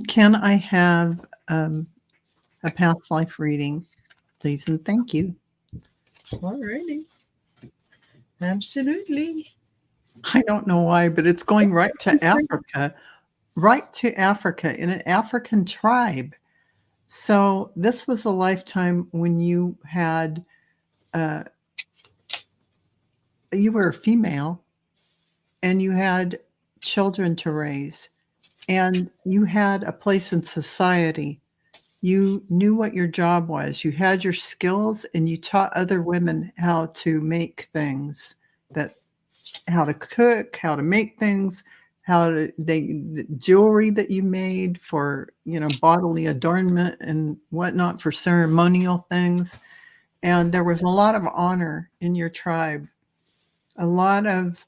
Can I have a past life reading, please? And thank you. All righty. Absolutely. I don't know why, but it's going right to Africa. right to Africa in an African tribe. So this was a lifetime when you had, you were a female and you had children to raise and you had a place in society. You knew what your job was. You had your skills and you taught other women how to make things, that how to cook, how to make things, the jewelry that you made for, bodily adornment and whatnot, for ceremonial things. And there was a lot of honor in your tribe, a lot of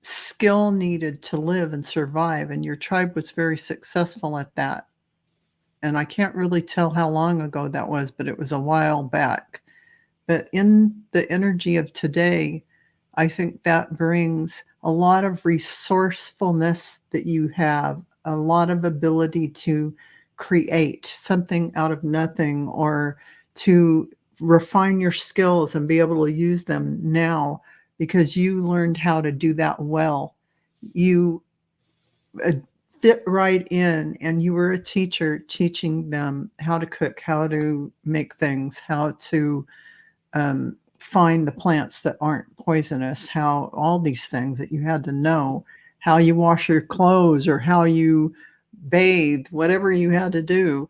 skill needed to live and survive. And your tribe was very successful at that. And I can't really tell how long ago that was, but it was a while back. But in the energy of today, I think that brings a lot of resourcefulness that you have, a lot of ability to create something out of nothing, or to refine your skills and be able to use them now because you learned how to do that well. You fit right in, and you were a teacher teaching them how to cook, how to make things, how to find the plants that aren't poisonous, how all these things that you had to know, how you wash your clothes or how you bathe, whatever you had to do,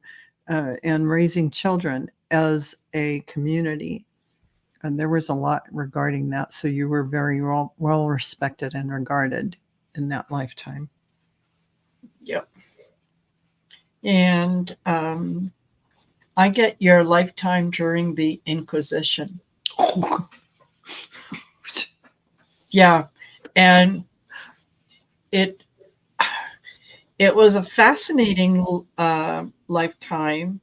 and raising children as a community. And there was a lot regarding that. So you were very well respected and regarded in that lifetime. Yep. And I get your lifetime during the Inquisition. Yeah. And it was a fascinating lifetime.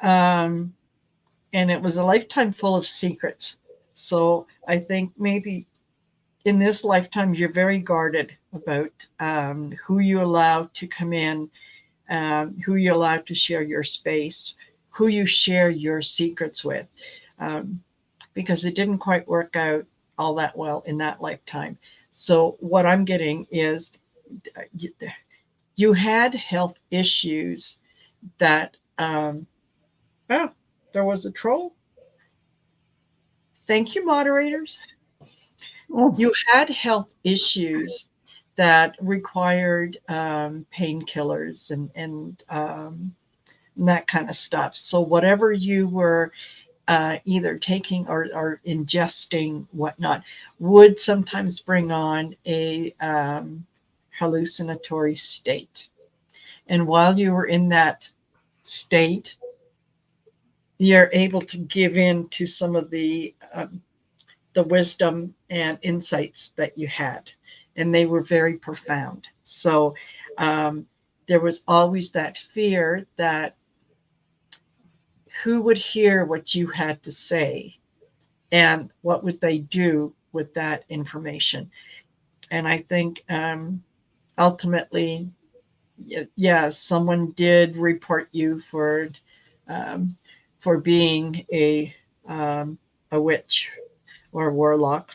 And it was a lifetime full of secrets. So I think maybe in this lifetime, you're very guarded about who you allow to come in, who you allow to share your space, who you share your secrets with, because it didn't quite work out all that well in that lifetime. So what I'm getting is you had health issues that, there was a troll. Thank you, moderators. Oh. You had health issues that required painkillers and that kind of stuff. So whatever you were either taking or ingesting, whatnot, would sometimes bring on a hallucinatory state. And while you were in that state, you're able to give in to some of the wisdom and insights that you had, and they were very profound. So there was always that fear that who would hear what you had to say and what would they do with that information. And I think ultimately, yes, someone did report you for being a witch or warlock,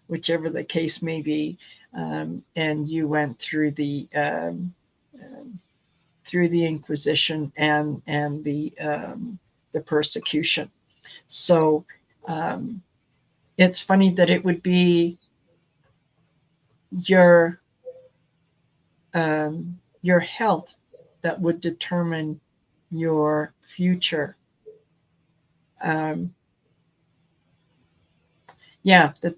whichever the case may be, and you went through the Inquisition and the persecution. So it's funny that it would be your health that would determine your future. That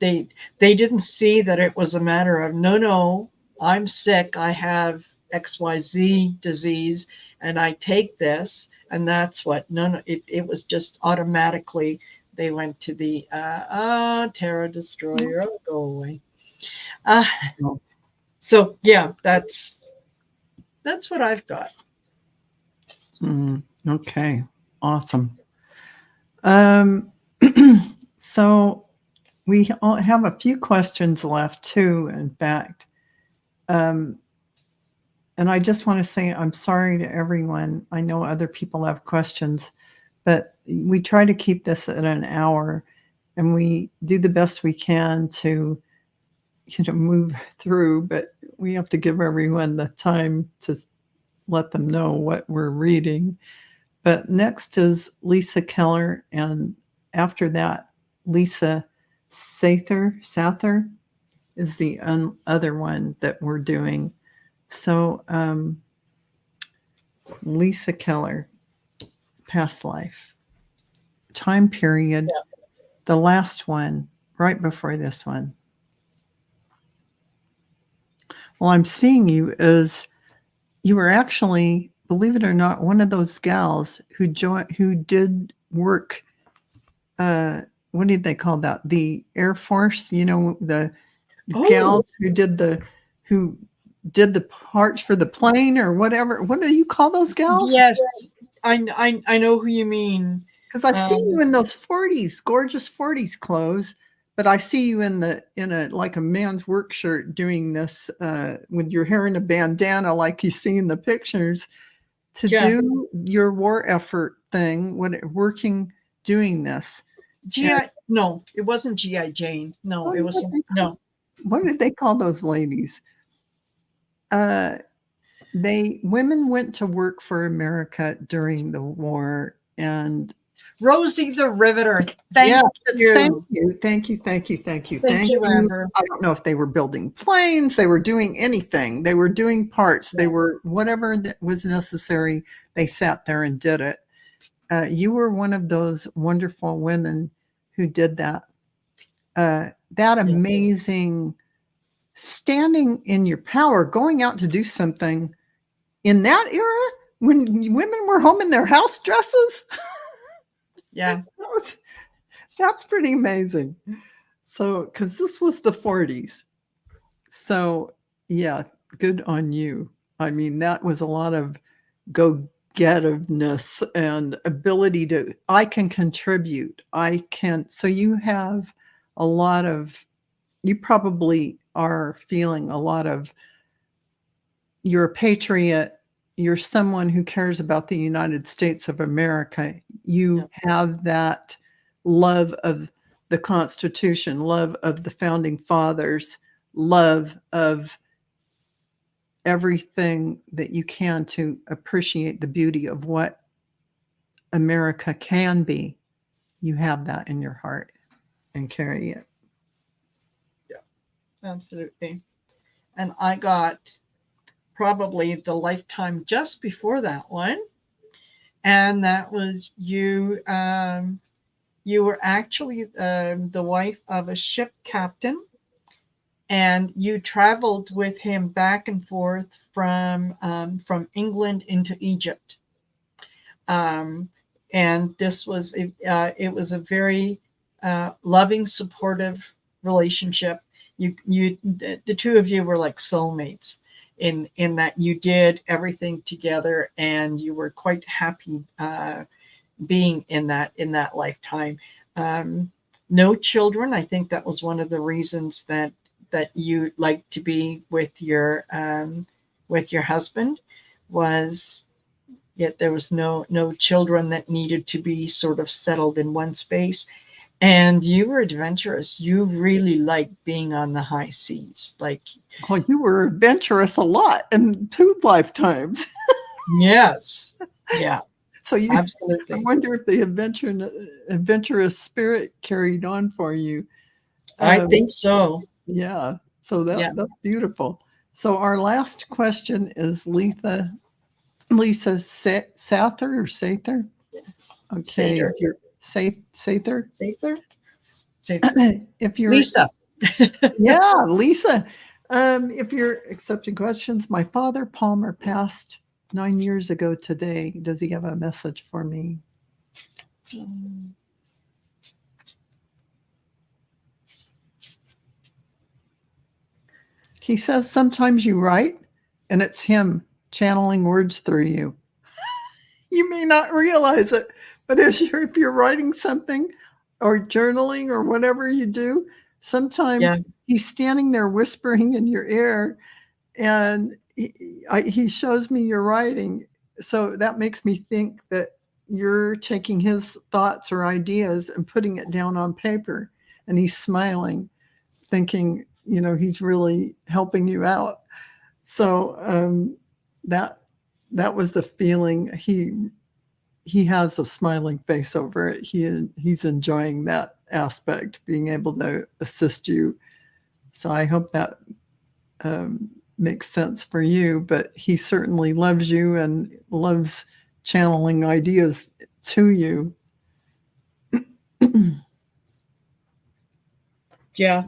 they didn't see that it was a matter of, no, I'm sick, I have XYZ disease, and I take this, and that's what, it was just automatically, they went to the Terra Destroyer, go away. So yeah, that's what I've got. Okay, awesome. So we have a few questions left too, in fact. And I just want to say I'm sorry to everyone. I know other people have questions, but we try to keep this at an hour, and we do the best we can to move through, but we have to give everyone the time to let them know what we're reading. But next is Lisa Keller, and after that, Lisa Sather is the other one that we're doing. So Lisa Keller, past life, time period, the last one, right before this one. Well, I'm seeing you as you were actually, believe it or not, one of those gals who did work. What did they call that? The Air Force, the gals who did the parts for the plane or whatever. What do you call those gals? Yes, I know who you mean. Because I've seen you in those 40s, gorgeous 40s clothes, but I see you in a like a man's work shirt doing this with your hair in a bandana, like you see in the pictures, to do your war effort thing. Doing this. No, it wasn't GI Jane. No, it wasn't. No. What did they call those ladies? Women went to work for America during the war, and Rosie the Riveter. Thank you. Thank you, Amber. I don't know if they were building planes, they were doing anything. They were doing parts. They were whatever that was necessary. They sat there and did it. You were one of those wonderful women who did that. That amazing standing in your power, going out to do something in that era when women were home in their house dresses. Yeah. That's pretty amazing. So, because this was the 40s. So, yeah, good on you. I mean, that was a lot of go-getiveness and ability to, I can contribute. So you have a lot of, you probably are feeling a lot of, you're a patriot, you're someone who cares about the United States of America. You have that love of the Constitution, love of the founding fathers, love of everything that you can to appreciate the beauty of what America can be. You have that in your heart and carry it. Yeah, absolutely. And I got probably the lifetime just before that one. And that was you. You were actually the wife of a ship captain, and you traveled with him back and forth from England into Egypt. And this was it was a very loving, supportive relationship. The two of you were like soulmates in that you did everything together, and you were quite happy being in that lifetime. No children. I think that was one of the reasons that you liked to be with your husband, was yet there was no children that needed to be sort of settled in one space. And you were adventurous. You really liked being on the high seas. Oh, you were adventurous a lot in 2 lifetimes. Yes. Yeah. So absolutely. I wonder if the adventurous spirit carried on for you. I think so. Yeah. So that's beautiful. So our last question is Lisa Sather or Sather? Okay. Sather. If you're Sather? Sather. If you're Lisa. Yeah, Lisa. If you're accepting questions, my father Palmer passed 9 years ago today. Does he have a message for me? He says sometimes you write and it's him channeling words through you. You may not realize it, but if you're writing something or journaling or whatever you do, sometimes he's standing there whispering in your ear, and he shows me your writing. So that makes me think that you're taking his thoughts or ideas and putting it down on paper, and he's smiling, thinking, he's really helping you out. So that was the feeling. He has a smiling face over it. He's enjoying that aspect, being able to assist you. So I hope that makes sense for you. But he certainly loves you and loves channeling ideas to you. Yeah.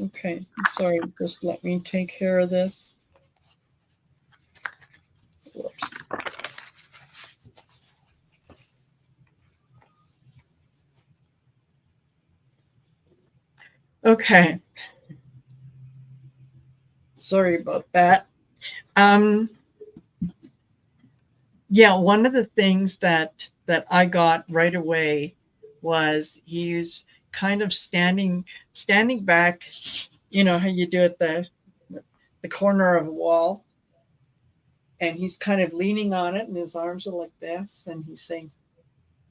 Okay. Sorry. Just let me take care of this. Whoops. Okay. Sorry about that. Yeah, one of the things that I got right away was he's kind of standing back, you know how you do at the corner of a wall, and he's kind of leaning on it and his arms are like this, and he's saying,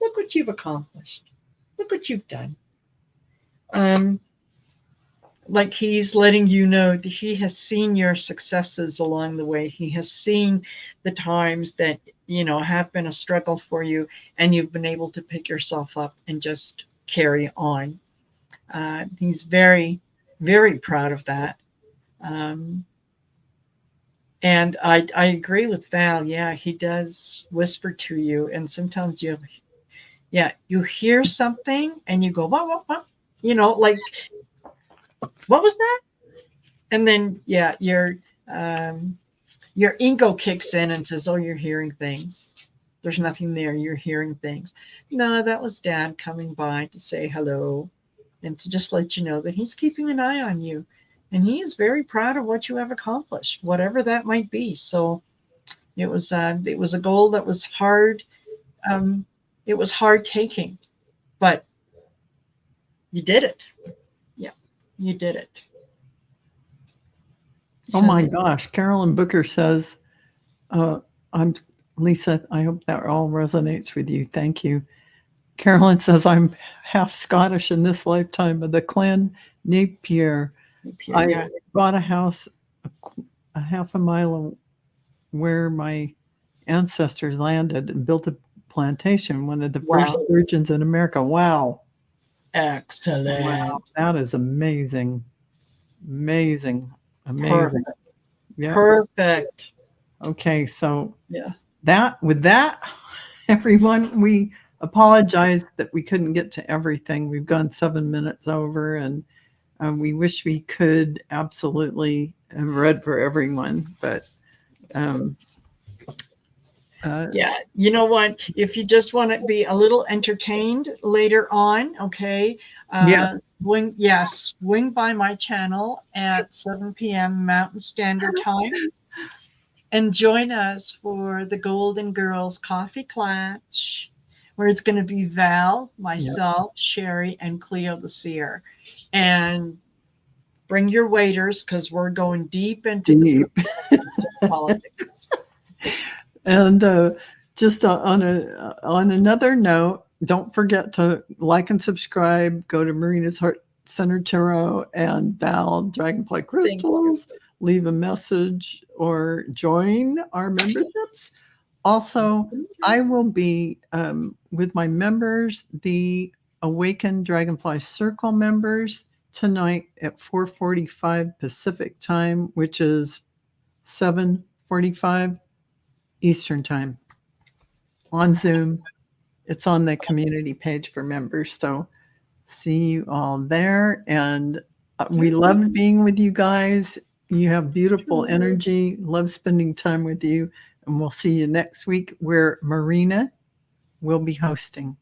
look what you've accomplished, look what you've done. Like he's letting you know that he has seen your successes along the way. He has seen the times that, have been a struggle for you, and you've been able to pick yourself up and just carry on. He's very, very proud of that. And I agree with Val. Yeah, he does whisper to you, and sometimes you hear something and you go, what? Like, what was that? And then, your ego kicks in and says, oh, you're hearing things. There's nothing there. You're hearing things. No, that was Dad coming by to say hello and to just let you know that he's keeping an eye on you. And he is very proud of what you have accomplished, whatever that might be. So it was a goal that was hard. It was hard taking, but you did it. Yeah, you did it. Oh my gosh. Carolyn Booker says, I'm Lisa, I hope that all resonates with you. Thank you. Carolyn says, I'm half Scottish in this lifetime of the Clan Napier. I bought a house a half a mile where my ancestors landed and built a plantation, one of the first surgeons in America. Wow. Excellent. Wow. That is amazing. Amazing. Perfect. Yeah. Perfect. Okay, so with that, everyone, we apologize that we couldn't get to everything. We've gone 7 minutes over, and we wish we could absolutely have read for everyone, but you know what? If you just want to be a little entertained later on, okay, swing by my channel at 7 p.m. Mountain Standard Time and join us for the Golden Girls Coffee Klatch, where it's going to be Val, myself, Shari, and Cleo the Seer. And bring your waiters, because we're going deep into the politics. And just on another note, don't forget to like and subscribe. Go to Marina's Heart Center Tarot and Val Dragonfly Crystals. Leave a message or join our memberships. Also, I will be with my members, the Awakened Dragonfly Circle members, tonight at 4:45 Pacific time, which is 7:45 Eastern time on Zoom. It's on the community page for members. So see you all there. And we loved being with you guys. You have beautiful energy. Love spending time with you. And we'll see you next week, where Marina will be hosting.